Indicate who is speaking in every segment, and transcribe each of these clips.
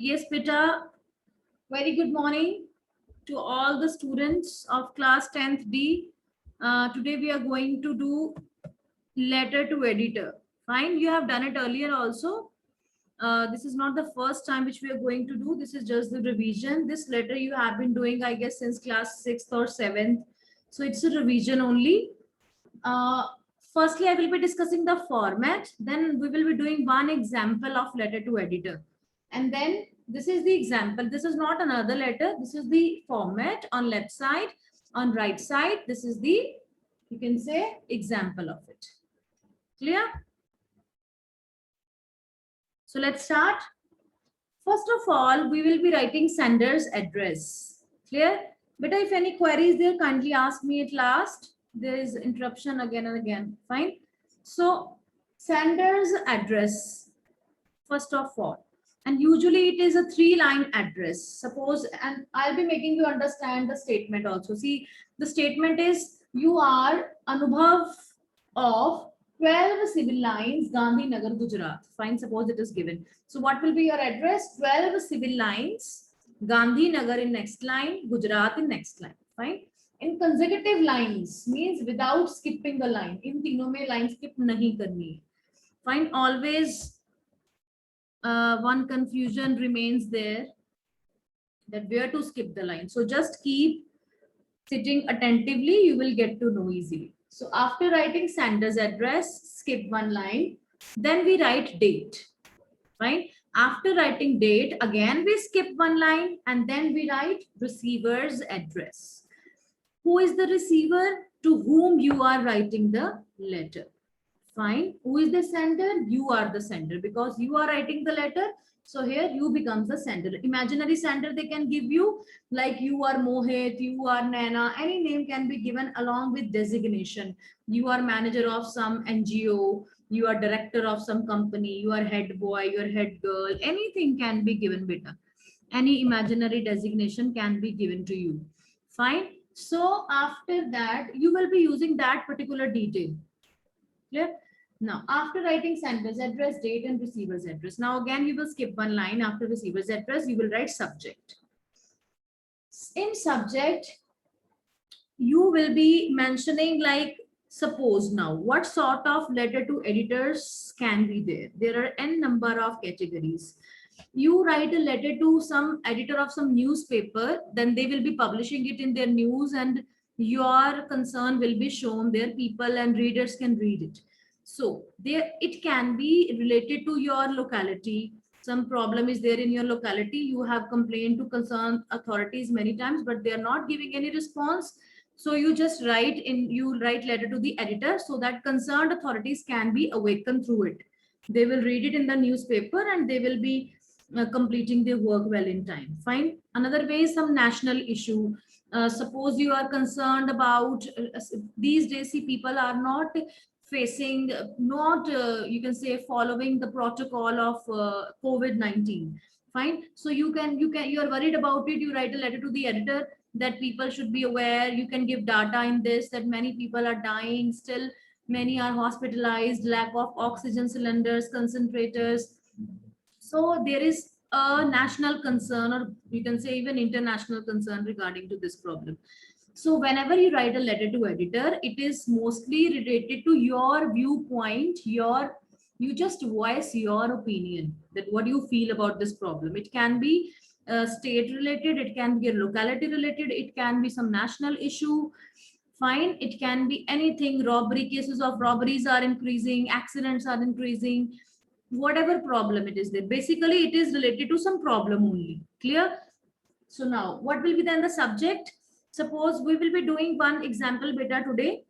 Speaker 1: Yes, beta. Very good morning to all the students of class 10th D. Today we are going to do letter to editor. Fine, you have done it earlier also. This is not the first time which we are going to do. This is just the revision. This letter you have been doing, I guess, since class 6th or 7th. So it's a revision only. Uh, Firstly, I will be discussing the format. Then we will be doing one example of letter to editor. And then this is the example. This is not another letter. This is the format on left side. On right side, this is the, you can say, example of it. Clear? So let's start. First of all, we will be writing sender's address. Clear? But if any queries there, kindly ask me at last. There is interruption again and again. Fine. So sender's address, first of all. And usually it is a 3-line address. Suppose, and I'll be making you understand the statement also. See, the statement is you are Anubhav of 12 civil lines, Gandhinagar, Gujarat. Fine, suppose it is given. So what will be your address? 12 civil lines, Gandhinagar in next line, Gujarat in next line. Fine. In consecutive lines means without skipping the line. In तीनों में line skip नहीं करनी है. Fine. Always one confusion remains there that where to skip the line. So just keep sitting attentively, you will get to know easily. So after writing sender's address, skip one line, then we write date, right? After writing date, again we skip one line and then we write receiver's address. Who is the receiver? To whom you are writing the letter. Fine. Who is the sender? You are the sender because you are writing the letter. So here you becomes the sender. Imaginary sender they can give you, like you are Mohit, you are Naina, any name can be given along with designation. You are manager of some NGO, you are director of some company, you are head boy, you are head girl, anything can be given, beta. Any imaginary designation can be given to you. Fine. So after that, you will be using that particular detail. Clear? Now, after writing sender's address, date, and receiver's address. Now, again, you will skip one line. After receiver's address, you will write subject. In subject, you will be mentioning, like, suppose now, what sort of letter to editors can be there? There are n number of categories. You write a letter to some editor of some newspaper, then they will be publishing it in their news and your concern will be shown there. People and readers can read it. So there it can be related to your locality. Some problem is there in your locality. You have complained to concerned authorities many times, but they are not giving any response. So you just write letter to the editor so that concerned authorities can be awakened through it. They will read it in the newspaper and they will be completing their work well in time. Fine. Another way is some national issue. Suppose you are concerned about these days, see, people are not facing, not you can say following the protocol of COVID-19. Fine. So you are worried about it. You write a letter to the editor that people should be aware. You can give data in this that many people are dying still. Many are hospitalized, lack of oxygen cylinders, concentrators. So there is a national concern, or you can say even international concern regarding to this problem. So whenever you write a letter to editor, it is mostly related to your viewpoint, you just voice your opinion that what you feel about this problem. It can be state related, it can be locality related, it can be some national issue. Fine, it can be anything. Robbery, cases of robberies are increasing, accidents are increasing, whatever problem it is there. Basically, it is related to some problem only. Clear? So now, what will be then the subject? Suppose we will be doing one example beta today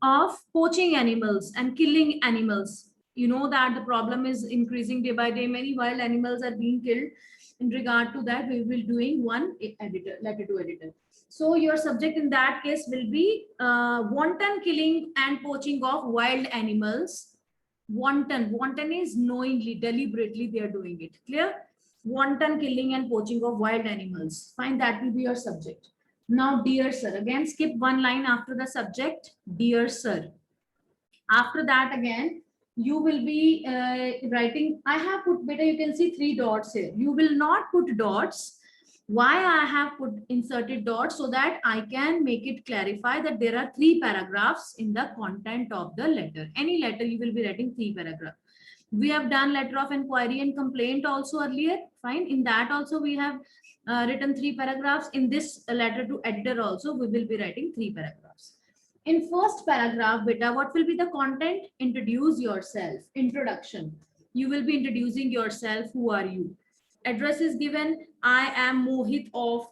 Speaker 1: of poaching animals and killing animals. You know that the problem is increasing day by day. Many wild animals are being killed. In regard to that, we will be doing one letter to editor. So your subject in that case will be wanton killing and poaching of wild animals. Wanton is knowingly, deliberately they are doing it. Clear? Wanton killing and poaching of wild animals. Fine, that will be your subject. Now, dear sir, again skip one line after the subject, dear sir. After that, again you will be writing, I have put, beta, you can see 3 dots here. You will not put dots. Why I have put inserted dots? So that I can make it clarify that there are 3 paragraphs in the content of the letter. Any letter you will be writing 3 paragraphs. We have done letter of inquiry and complaint also earlier. Fine. In that also we have written 3 paragraphs. In this letter to editor also we will be writing 3 paragraphs. In first paragraph, beta, what will be the content? Introduce yourself. Introduction. You will be introducing yourself. Who are you? Address is given. I am Mohit of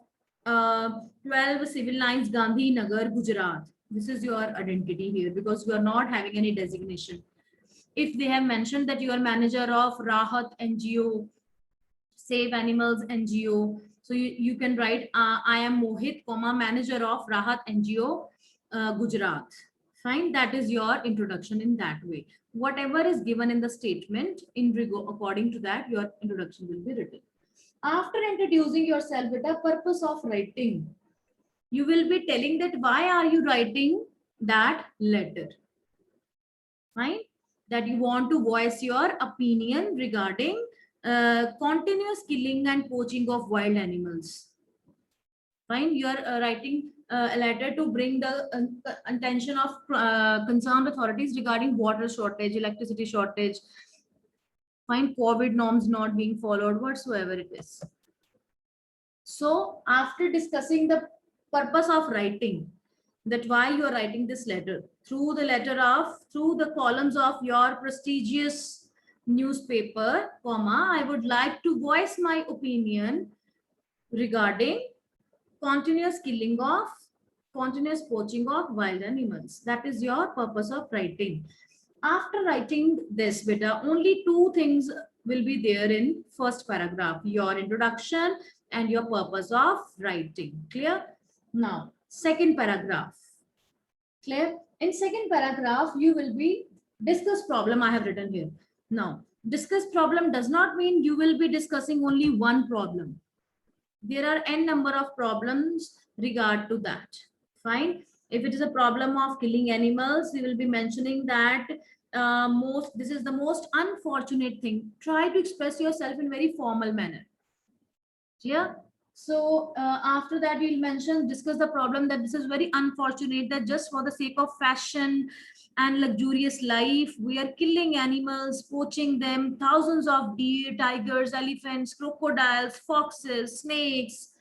Speaker 1: 12 Civil Lines, Gandhi Nagar, Gujarat. This is your identity here because you are not having any designation. If they have mentioned that you are manager of Rahat NGO, Save Animals NGO, so you can write I am Mohit, comma, manager of Rahat NGO, Gujarat. Fine, that is your introduction in that way. Whatever is given in the statement, according to that, your introduction will be written. After introducing yourself with the purpose of writing, you will be telling that why are you writing that letter. Fine, that you want to voice your opinion regarding continuous killing and poaching of wild animals. Fine, you are writing a letter to bring the attention of concerned authorities regarding water shortage, electricity shortage, fine, COVID norms not being followed, whatsoever it is. So after discussing the purpose of writing, that why you are writing this letter, through the columns of your prestigious newspaper, comma, I would like to voice my opinion regarding continuous poaching of wild animals. That is your purpose of writing. After writing this, beta, only 2 things will be there in first paragraph: your introduction and your purpose of writing. Clear? Now, second paragraph. Clear? In second paragraph, you will be discuss problem. I have written here. Now, discuss problem does not mean you will be discussing only one problem. There are n number of problems regard to that. Fine. If it is a problem of killing animals, we will be mentioning that this is the most unfortunate thing. Try to express yourself in very formal manner. Yeah. So after that, we'll discuss the problem that this is very unfortunate that just for the sake of fashion and luxurious life, we are killing animals, poaching them, thousands of deer, tigers, elephants, crocodiles, foxes, snakes.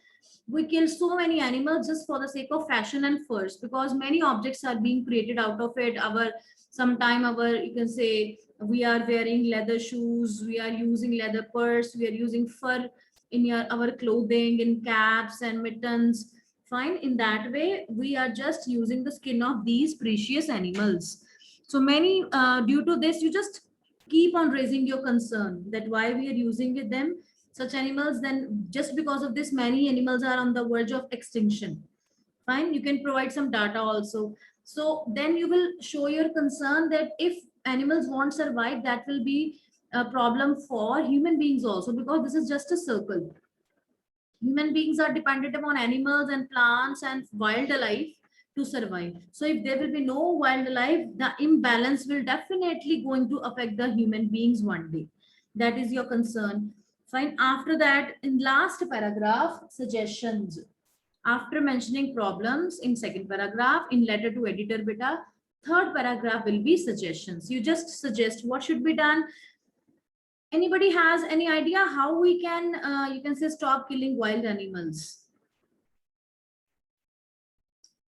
Speaker 1: We kill so many animals just for the sake of fashion and furs, because many objects are being created out of it. You can say, we are wearing leather shoes, we are using leather purse, we are using fur in our clothing, in caps and mittens. Fine. In that way, we are just using the skin of these precious animals. So many, due to this, you just keep on raising your concern that why we are using with them such animals. Then just because of this, many animals are on the verge of extinction. Fine. You can provide some data also. So then you will show your concern that if animals won't survive, that will be a problem for human beings also, because this is just a circle. Human beings are dependent upon animals and plants and wildlife to survive. So if there will be no wildlife, the imbalance will definitely going to affect the human beings one day. That is your concern. Fine. After that, in last paragraph, suggestions. After mentioning problems in second paragraph, in letter to editor, beta, third paragraph will be suggestions. You just suggest what should be done. Anybody has any idea how we can, you can say, stop killing wild animals?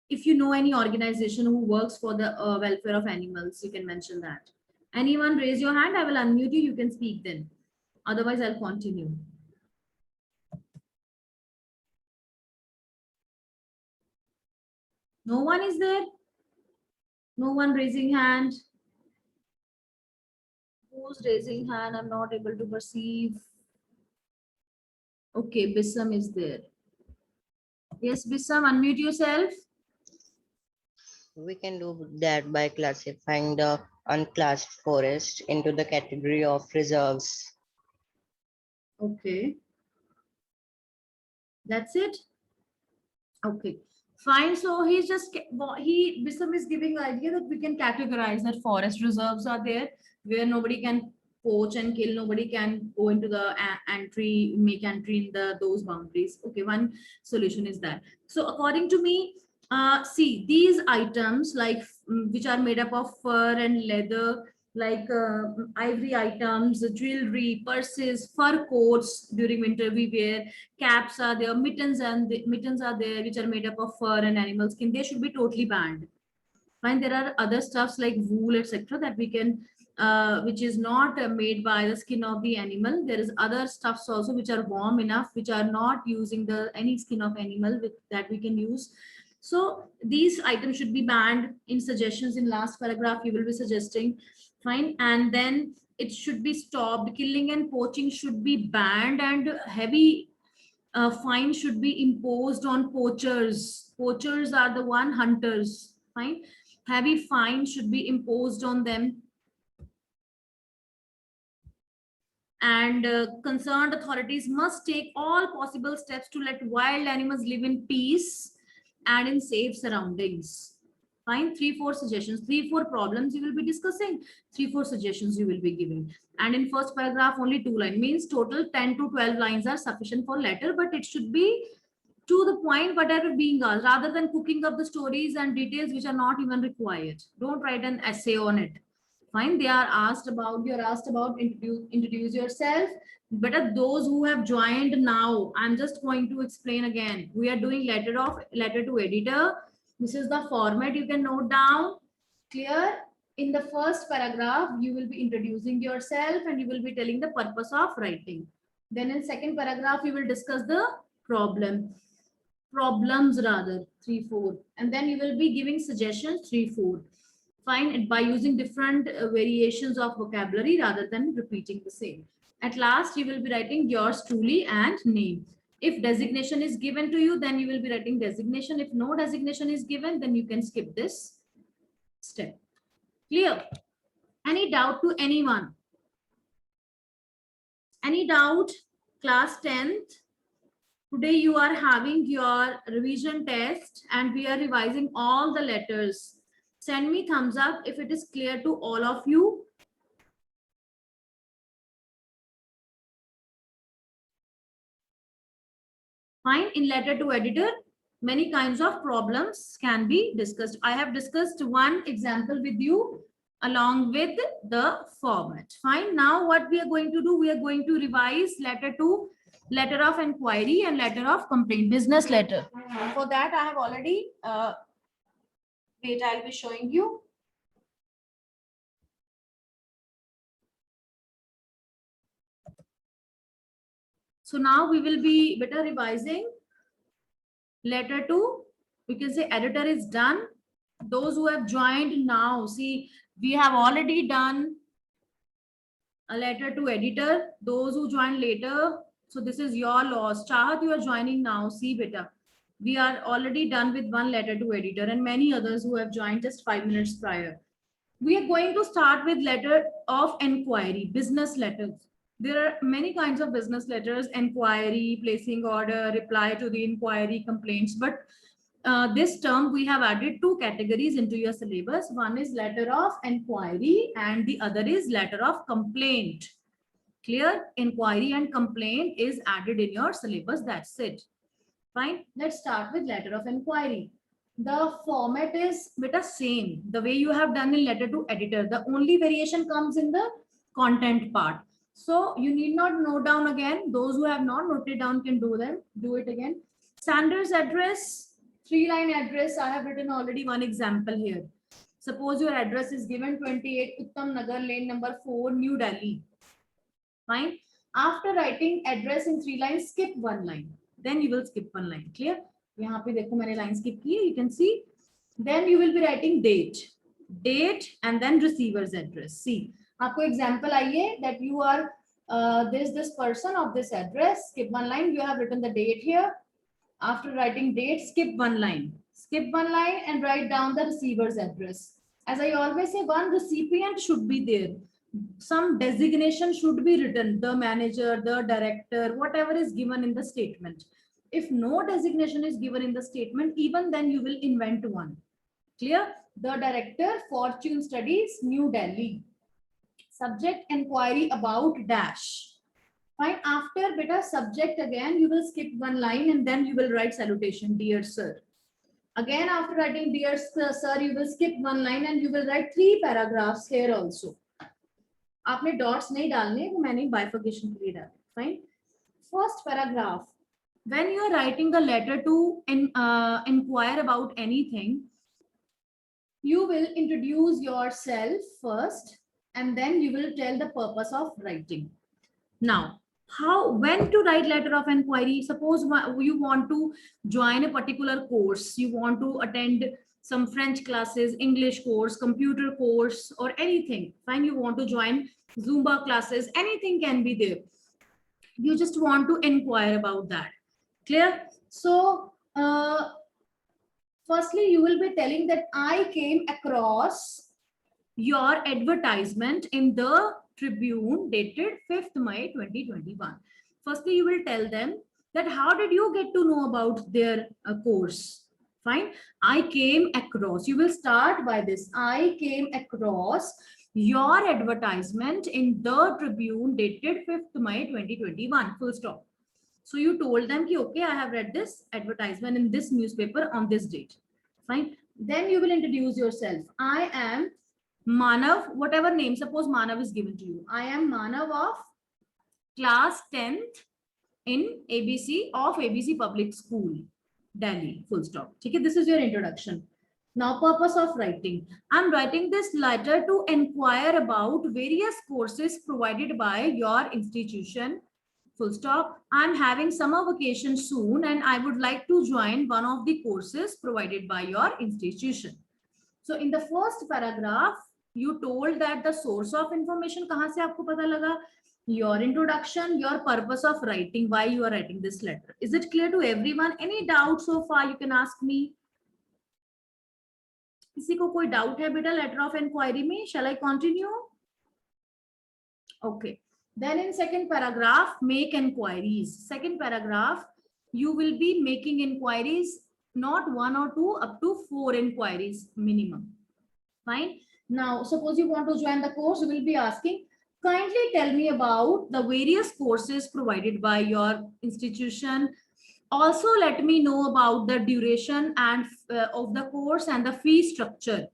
Speaker 1: If you know any organization who works for the welfare of animals, you can mention that. Anyone raise your hand, I will unmute you, you can speak then. Otherwise, I'll continue. No one is there? No one raising hand? Who's raising hand? I'm not able to perceive. Okay, Bissam is there. Yes, Bissam, unmute yourself.
Speaker 2: We can do that by classifying the unclassed forest into the category of reserves.
Speaker 1: Okay. That's it? Okay. Fine. So he's just Bisam is giving the idea that we can categorize that forest reserves are there where nobody can poach and kill, nobody can go into the entry, make entry in those boundaries. Okay, one solution is that. So according to me, see these items like which are made up of fur and leather, like ivory items, jewelry, purses, fur coats during winter we wear, caps are there, mittens are there, which are made up of fur and animal skin. They should be totally banned. Fine. There are other stuffs like wool, etc., that we can, which is not made by the skin of the animal. There is other stuffs also which are warm enough, which are not using the any skin of animal with that we can use. So these items should be banned. In suggestions in last paragraph, you will be suggesting. Fine. And then it should be stopped. Killing and poaching should be banned, and heavy fine should be imposed on poachers. Poachers are the one hunters. Fine. Heavy fine should be imposed on them. And concerned authorities must take all possible steps to let wild animals live in peace and in safe surroundings. Fine. 3-4 suggestions, 3-4 problems you will be discussing, 3-4 suggestions you will be giving. And in first paragraph, only 2 lines, means total 10 to 12 lines are sufficient for letter, but it should be to the point, whatever being asked, rather than cooking up the stories and details which are not even required. Don't write an essay on it. Fine. You're asked about introduce yourself. But those who have joined now, I'm just going to explain again. We are doing letter to editor. This is the format you can note down. Clear? In the first paragraph, you will be introducing yourself and you will be telling the purpose of writing. Then in second paragraph, you will discuss the problems rather, 3-4. And then you will be giving suggestions, 3-4. Fine. It by using different variations of vocabulary rather than repeating the same. At last, you will be writing yours truly and name. If designation is given to you, then you will be writing designation. If no designation is given, then you can skip this step. Clear? Any doubt to anyone? Any doubt? Class 10th. Today you are having your revision test and we are revising all the letters. Send me thumbs up if it is clear to all of you. Fine. In letter to editor, many kinds of problems can be discussed. I have discussed one example with you along with the format. Fine. Now what we are going to do, we are going to revise letter of inquiry and letter of complaint, business letter. For that, I have already, wait, I'll be showing you. So now we will be better revising letter to, we can say editor is done. Those who have joined now, see, we have already done a letter to editor. Those who joined later, so this is your loss. Chahat, you are joining now. See, beta, we are already done with one letter to editor and many others who have joined just 5 minutes prior. We are going to start with letter of inquiry, business letters. There are many kinds of business letters: inquiry, placing order, reply to the inquiry, complaints. But this term we have added 2 categories into your syllabus. One is letter of inquiry and the other is letter of complaint. Clear? Inquiry and complaint is added in your syllabus. That's it. Fine. Let's start with letter of inquiry. The format is beta same. The way you have done in letter to editor. The only variation comes in the content part. So you need not note down again. Those who have not noted down can do it again. Sanders address, 3-line address. I have written already one example here. Suppose your address is given 28 Uttam Nagar Lane number 4, New Delhi. Fine. After writing address in 3 lines, skip 1 line. Then you will skip 1 line. Clear? यहाँ पे देखो मैंने line skip की है. You can see. Then you will be writing date and then receiver's address. See, आपको example आइए that you are this person of this address. Skip 1 line. You have written the date here. After writing date, skip 1 line. Skip 1 line and write down the receiver's address. As I always say, one recipient should be there. Some designation should be written, the manager, the director, whatever is given in the statement. If no designation is given in the statement, even then you will invent one. Clear? The director, Fortune Studies, New Delhi. Subject, inquiry about dash. Fine. After beta subject, again you will skip one line and then you will write salutation, dear sir. Again, after writing dear sir, you will skip one line and you will write 3 paragraphs here also. आपने dots नहीं डालने, वो मैंने bifurcation के लिए डाले. Fine. First paragraph. When you are writing a letter to inquire about anything, you will introduce yourself first and then you will tell the purpose of writing. Now, when to write letter of inquiry? Suppose you want to join a particular course, you want to attend some French classes, English course, computer course, or anything. Fine, you want to join Zumba classes, anything can be there. You just want to inquire about that. Clear? So, firstly, you will be telling that I came across your advertisement in the Tribune dated 5th May 2021. Firstly, you will tell them that how did you get to know about their course? Fine. I came across. You will start by this. I came across your advertisement in the Tribune dated 5th May 2021. Full stop. So you told them, okay, I have read this advertisement in this newspaper on this date. Fine. Then you will introduce yourself. I am Manav, whatever name, suppose Manav is given to you. I am Manav of class 10th in ABC of ABC Public School, Delhi, full stop. Okay, this is your introduction. Now, purpose of writing. I'm writing this letter to inquire about various courses provided by your institution, full stop. I'm having summer vacation soon and I would like to join one of the courses provided by your institution. So in the first paragraph, you told that the source of information kahan se aapko pata laga? Your introduction, your purpose of writing, why you are writing this letter. Is it clear to everyone? Any doubt so far you can ask me? किसी को कोई doubt है बेटा letter of inquiry में? Shall I continue? Okay. Then in second paragraph, make inquiries. Second paragraph, you will be making inquiries, not 1 or 2, up to 4 inquiries minimum. Fine. Now, suppose you want to join the course, you will be asking, kindly tell me about the various courses provided by your institution. Also, let me know about the duration and of the course and the fee structure,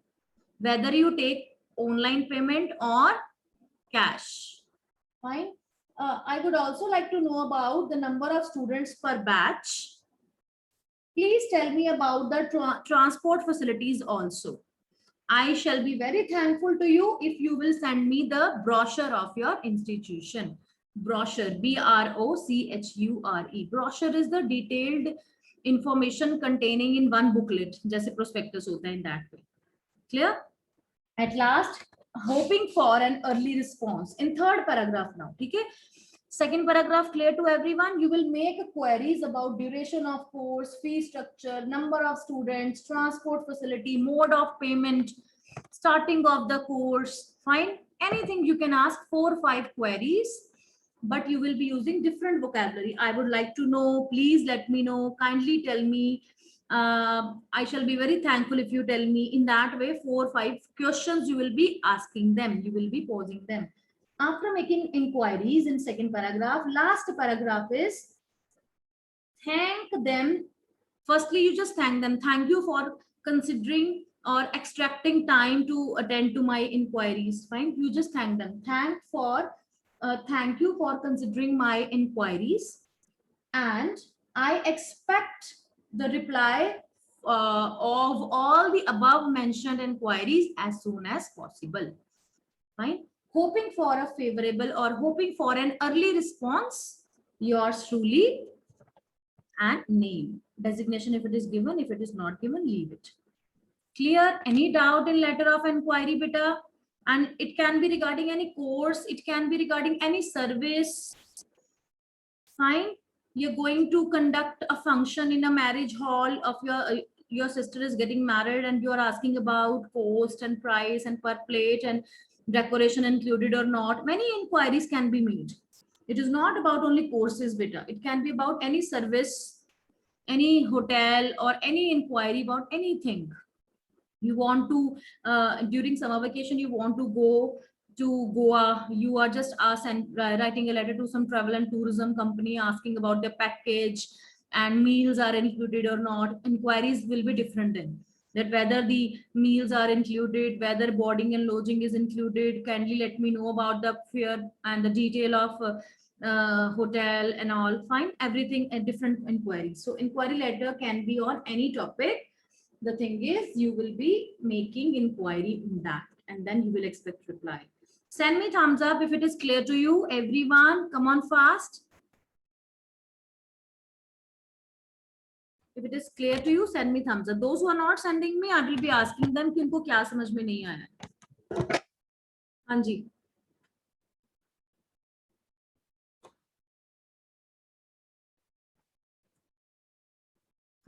Speaker 1: whether you take online payment or cash. Fine. I would also like to know about the number of students per batch. Please tell me about the transport facilities also. I shall be very thankful to you if you will send me the brochure of your institution. Brochure, B-R-O-C-H-U-R-E. Brochure is the detailed information containing in one booklet, जैसे prospectus होता है in that way. Clear? At last, hoping for an early response. In third paragraph now, okay? Second paragraph clear to everyone. You will make queries about duration of course, fee structure, number of students, transport facility, mode of payment, starting of the course. Fine. Anything you can ask 4 or 5 queries, but you will be using different vocabulary. I would like to know, please let me know, kindly tell me. I shall be very thankful if you tell me. In that way, 4 or 5 questions you will be asking them. You will be posing them. After making inquiries in second paragraph, last paragraph is thank them. Firstly, you just thank them. Thank you for considering or extracting time to attend to my inquiries. Fine. You just thank them. Thank you for considering my inquiries. And I expect the reply of all the above mentioned inquiries as soon as possible. Fine. Hoping for a favorable or hoping for an early response, yours truly, and name. Designation if it is given, if it is not given, leave it. Clear? Any doubt in letter of inquiry, beta? And it can be regarding any course, it can be regarding any service. Fine. You're going to conduct a function in a marriage hall of your sister is getting married and you're asking about cost and price and per plate and decoration included or not. Many inquiries can be made. It is not about only courses, beta. It can be about any service any hotel or any inquiry about anything. You want to, during summer vacation, you want to go to Goa, you are just writing a letter to some travel and tourism company asking about the package and meals are included or not. Inquiries will be different then, that whether the meals are included, whether boarding and lodging is included, kindly let me know about the fare and the detail of hotel and all. Fine, everything a different inquiry. So inquiry letter can be on any topic. The thing is, you will be making inquiry in that, and then you will expect reply. Send me thumbs up if it is clear to you. Everyone, come on fast. If it is clear to you, send me thumbs up. Those who are not sending me, I will be asking them कि उनको क्या समझ में नहीं आया. हाँ जी.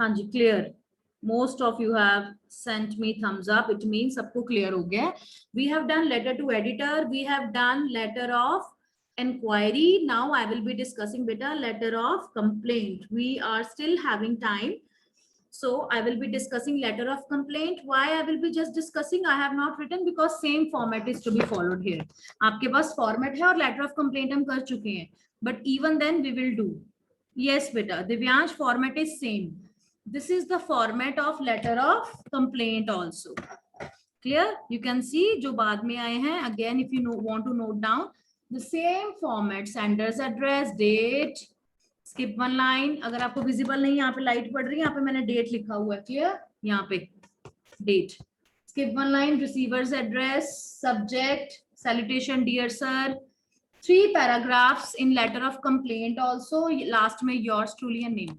Speaker 1: हाँ जी, clear. Most of you have sent me thumbs up. It means सबको clear हो गया. We have done letter to editor. We have done letter of inquiry. Now I will be discussing beta letter of complaint. We are still having time. So I will be discussing letter of complaint. Why I will be just discussing? I have not written because same format is to be followed here. आपके पास format है और letter of complaint हम कर चुके हैं. But even then we will do. Yes, beta. Divyansh, format is same. This is the format of letter of complaint also. Clear? You can see जो बाद में आए हैं. Again, if you want to note down the same format, sender's address, date, skip one line. अगर आपको visible नहीं, यहाँ पे लाइट पड़ रही है, यहाँ पे मैंने date लिखा हुआ है. Clear? यहाँ पे date. Skip one line, receiver's address, subject, salutation, dear sir. 3 paragraphs in letter of complaint also. Last में yours truly and name.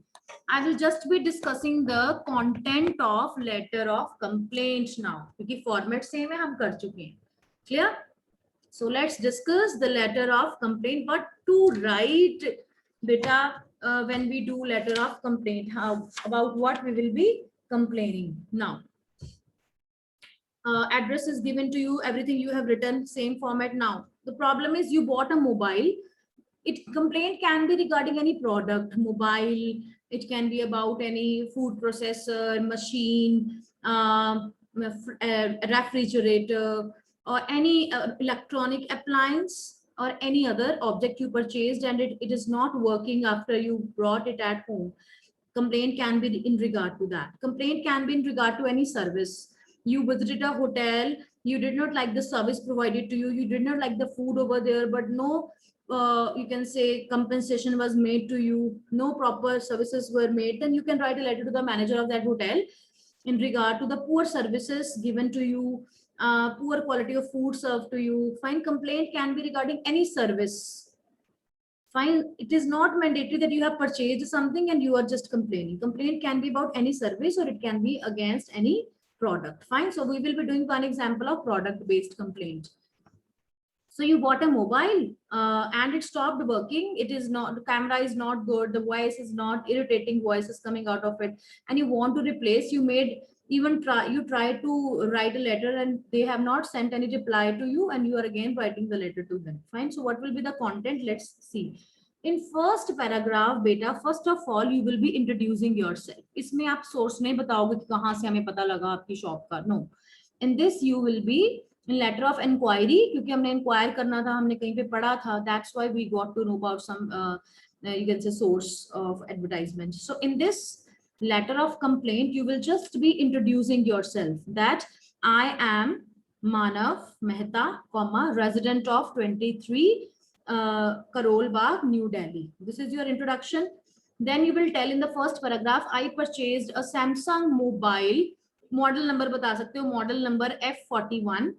Speaker 1: I will just be discussing the content of letter of complaint now. क्योंकि format same है, हम कर चुके हैं. Clear? So let's discuss the letter of complaint. What to write, beta, when we do letter of complaint? How about what we will be complaining now? Address is given to you. Everything you have written, same format now. The problem is you bought a mobile. Complaint can be regarding any product, mobile. It can be about any food processor, machine, refrigerator, or any electronic appliance or any other object you purchased and it is not working after you brought it at home. Complaint can be in regard to that. Complaint can be in regard to any service. You visited a hotel, you did not like the service provided to you, you did not like the food over there, but no you can say compensation was made to you, no proper services were made, then you can write a letter to the manager of that hotel in regard to the poor services given to you, poor quality of food served to you. Fine, complaint can be regarding any service. Fine, it is not mandatory that you have purchased something and you are just complaining. Complaint can be about any service or it can be against any product. Fine, so we will be doing one example of product based complaint. So you bought a mobile and it stopped working. It is not, the camera is not good, the voice is not, irritating voice is coming out of it, and you want to replace. You try to write a letter and they have not sent any reply to you, and you are again writing the letter to them. Fine. So what will be the content? Let's see. In first paragraph, beta, first of all, you will be introducing yourself. इसमें आप source नहीं बताओगे कि कहाँ से हमें पता लगा आपकी shop का. No. In this you will be in letter of inquiry, क्योंकि हमने inquire करना था, हमने कहीं पे पढ़ा था. That's why we got to know about some you can say source of advertisement. So in this letter of complaint, you will just be introducing yourself that I am Manav Mehta, resident of 23 Karol Bagh, New Delhi. This is your introduction. Then you will tell in the first paragraph, I purchased a Samsung mobile, model number बता सकते हो, model number F41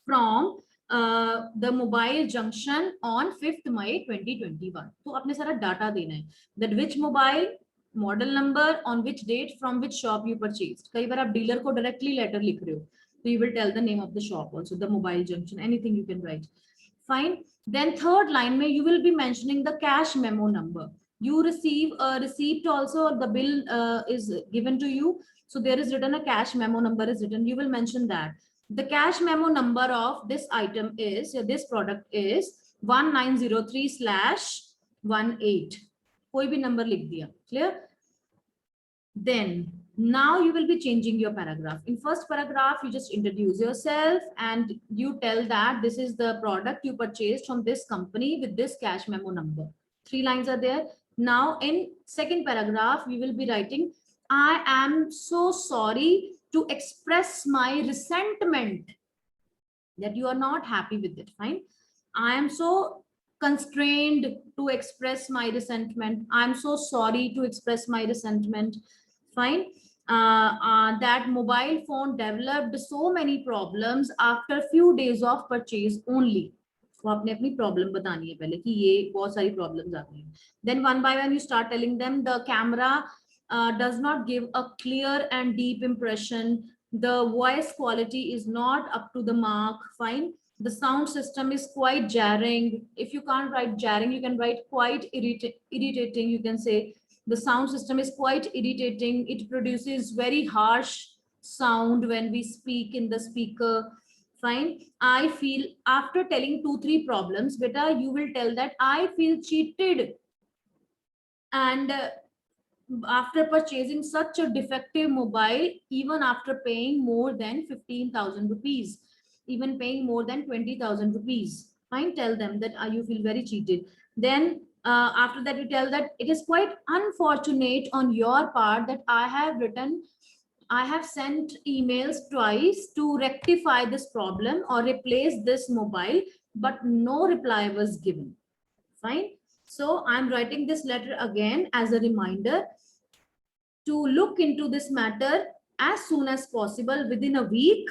Speaker 1: from the mobile junction on 5th May 2021. तो अपने सारा data देना है, that which mobile, model number, on which date, from which shop you purchased. कई बार आप डीलर को डायरेक्टली लेटर लिख रहे हो, so you will tell the name of the shop also, the mobile junction, anything you can write. Fine. Then third line में you will be mentioning the cash memo number. You receive a receipt also, or the bill is given to you, so there is written a cash memo number is written. You will mention that the cash memo number of this item is, this product is 1903/18. कोई भी number लिख दिया. Clear? Then now you will be changing your paragraph. In first paragraph, you just introduce yourself and you tell that this is the product you purchased from this company with this cash memo number. 3 lines are there. Now in second paragraph, we will be writing, I am so sorry to express my resentment that you are not happy with it. Fine. I am so constrained to express my resentment. I'm so sorry to express my resentment. Fine. That mobile phone developed so many problems after few days of purchase only. वो आपने अपनी problem बतानी है पहले कि ये बहुत सारी प्रॉब्लम्स आ गई हैं. Then one by one you start telling them the camera does not give a clear and deep impression. The voice quality is not up to the mark. Fine. The sound system is quite jarring. If you can't write jarring, you can write quite irritating. You can say the sound system is quite irritating. It produces very harsh sound when we speak in the speaker. Fine. I feel, after telling 2-3 problems, beta, you will tell that I feel cheated, and after purchasing such a defective mobile, even after paying more than 15,000 rupees, even paying more than 20,000 rupees. Fine. Tell them that you feel very cheated. Then after that, you tell that it is quite unfortunate on your part that I have sent emails twice to rectify this problem or replace this mobile, but no reply was given. Fine. So I'm writing this letter again as a reminder to look into this matter as soon as possible, within a week,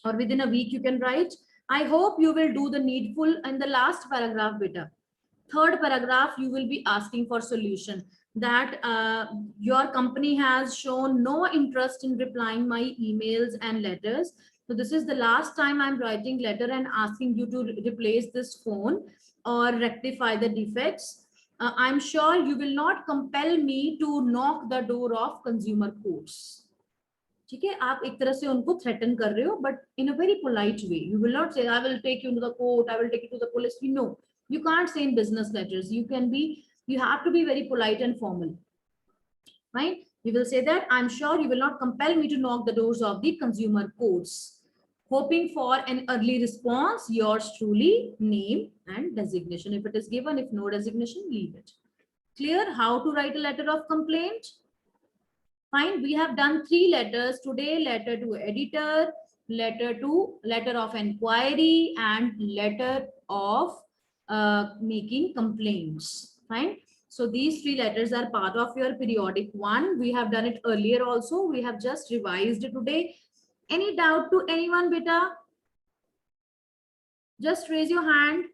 Speaker 1: or within a week you can write. I hope you will do the needful. In the last paragraph, beta, third paragraph, you will be asking for solution, that your company has shown no interest in replying my emails and letters. So this is the last time I'm writing letter and asking you to replace this phone or rectify the defects. I'm sure you will not compel me to knock the door of consumer courts. ठीक है, आप एक तरह से उनको threaten कर रहे हो, but in a very polite way. You will not say I will take you to the court, I will take you to the police. You know, you can't say in business letters. You have to be very polite and formal. Right? You will say that I'm sure you will not compel me to knock the doors of the consumer courts. Hoping for an early response, yours truly, name and designation. If it is given, if no designation, leave it. Clear how to write a letter of complaint? Fine. We have done 3 letters today: letter to editor, letter of inquiry, and letter of making complaints. Fine. So these 3 letters are part of your periodic 1. We have done it earlier also. We have just revised it today. Any doubt to anyone, beta? Just raise your hand.